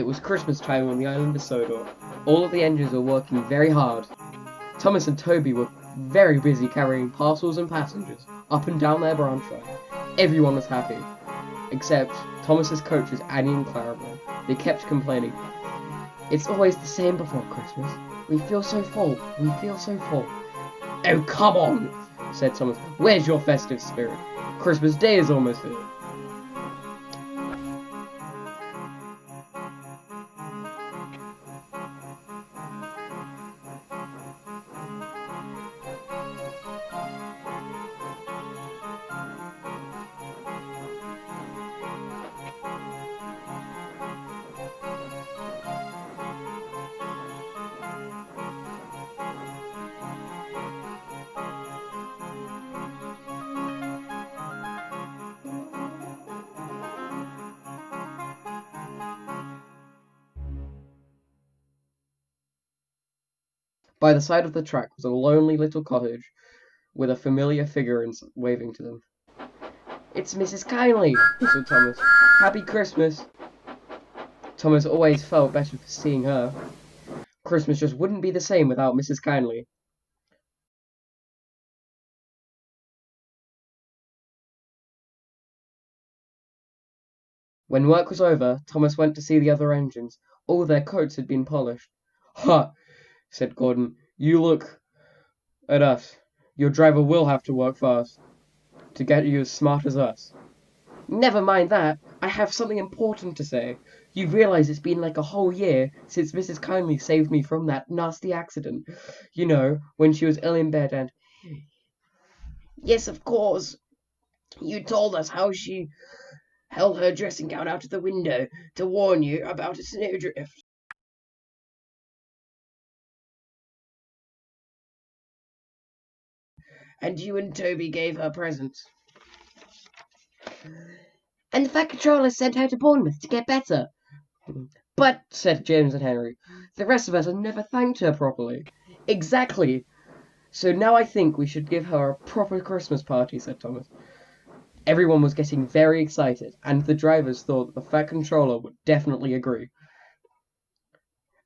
It was Christmas time on the island of Sodor. All of the engines were working very hard. Thomas and Toby were very busy carrying parcels and passengers up and down their branch line. Everyone was happy, except Thomas's coaches Annie and Clarabelle. They kept complaining. It's always the same before Christmas. We feel so full. We feel so full. Oh, come on, said Thomas. Where's your festive spirit? Christmas Day is almost here. By the side of the track was a lonely little cottage with a familiar figure waving to them. It's Mrs. Kindly, whistled Thomas. Happy Christmas. Thomas always felt better for seeing her. Christmas just wouldn't be the same without Mrs. Kindly. When work was over, Thomas went to see the other engines. All their coats had been polished. Ha, said Gordon. You look at us. Your driver will have to work fast to get you as smart as us. Never mind that. I have something important to say. You realize it's been like a whole year since Mrs. Kindly saved me from that nasty accident. You know, when she was ill in bed and... Yes, of course. You told us how she held her dressing gown out of the window to warn you about a snowdrift. And you and Toby gave her presents. And the Fat Controller sent her to Bournemouth to get better. But, said James and Henry, the rest of us have never thanked her properly. Exactly. So now I think we should give her a proper Christmas party, said Thomas. Everyone was getting very excited, and the drivers thought that the Fat Controller would definitely agree.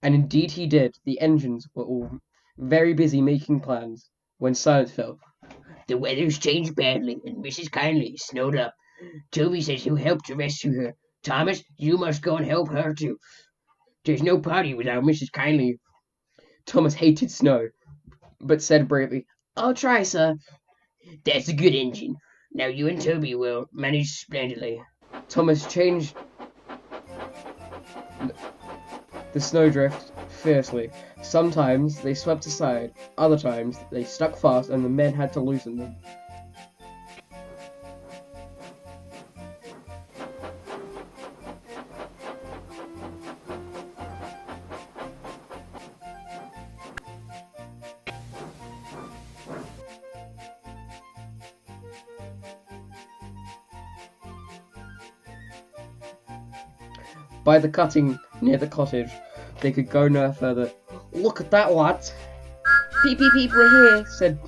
And indeed he did. The engines were all very busy making plans when silence fell. The weather's changed badly, and Mrs. Kindly snowed up. Toby says he'll help to rescue her. Thomas, you must go and help her too. There's no party without Mrs. Kindly. Thomas hated snow, but said bravely, I'll try, sir. That's a good engine. Now you and Toby will manage splendidly. Thomas changed the snowdrift fiercely. Sometimes they swept aside, other times they stuck fast and the men had to loosen them. By the cutting near the cottage, they could go no further. Look at that, lads! Peep, peep, peep, we're here, said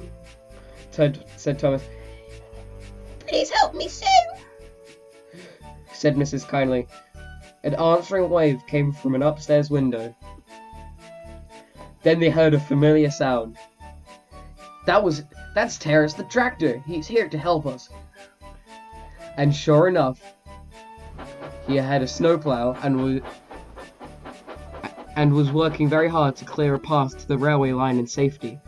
Thomas. Please help me soon, said Mrs. Kindly. An answering wave came from an upstairs window. Then they heard a familiar sound. That's Terrace the tractor. He's here to help us. And sure enough, he had a snowplow and was working very hard to clear a path to the railway line in safety.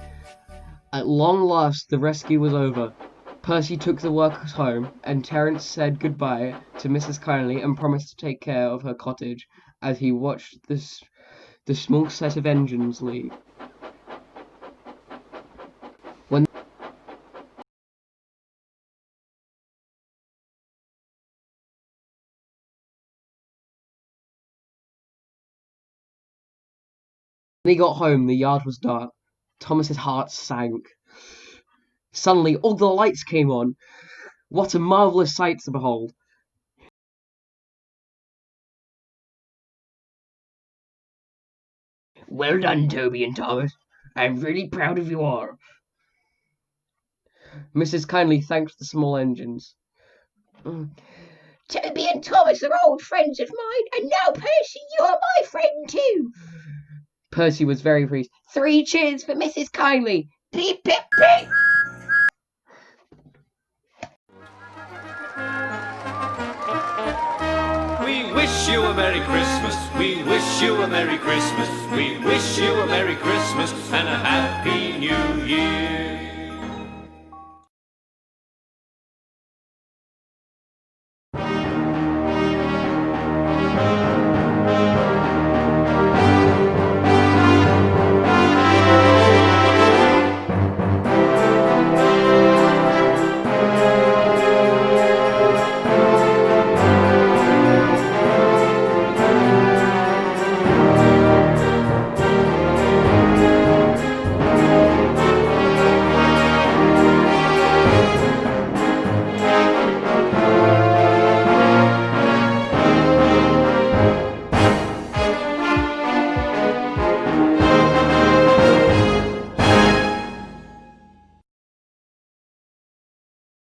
At long last, the rescue was over. Percy took the workers home, and Terence said goodbye to Mrs. Kindly and promised to take care of her cottage as he watched the small set of engines leave. When they got home, the yard was dark. Thomas's heart sank. Suddenly, all the lights came on. What a marvellous sight to behold! Well done, Toby and Thomas. I'm really proud of you all. Mrs. Kindly thanked the small engines. Toby and Thomas are old friends of mine, and now, Percy, you are my friend too. Percy was very pleased. 3 cheers for Mrs. Kindly. Beep, beep, beep. We wish you a Merry Christmas. We wish you a Merry Christmas. We wish you a Merry Christmas and a Happy New Year.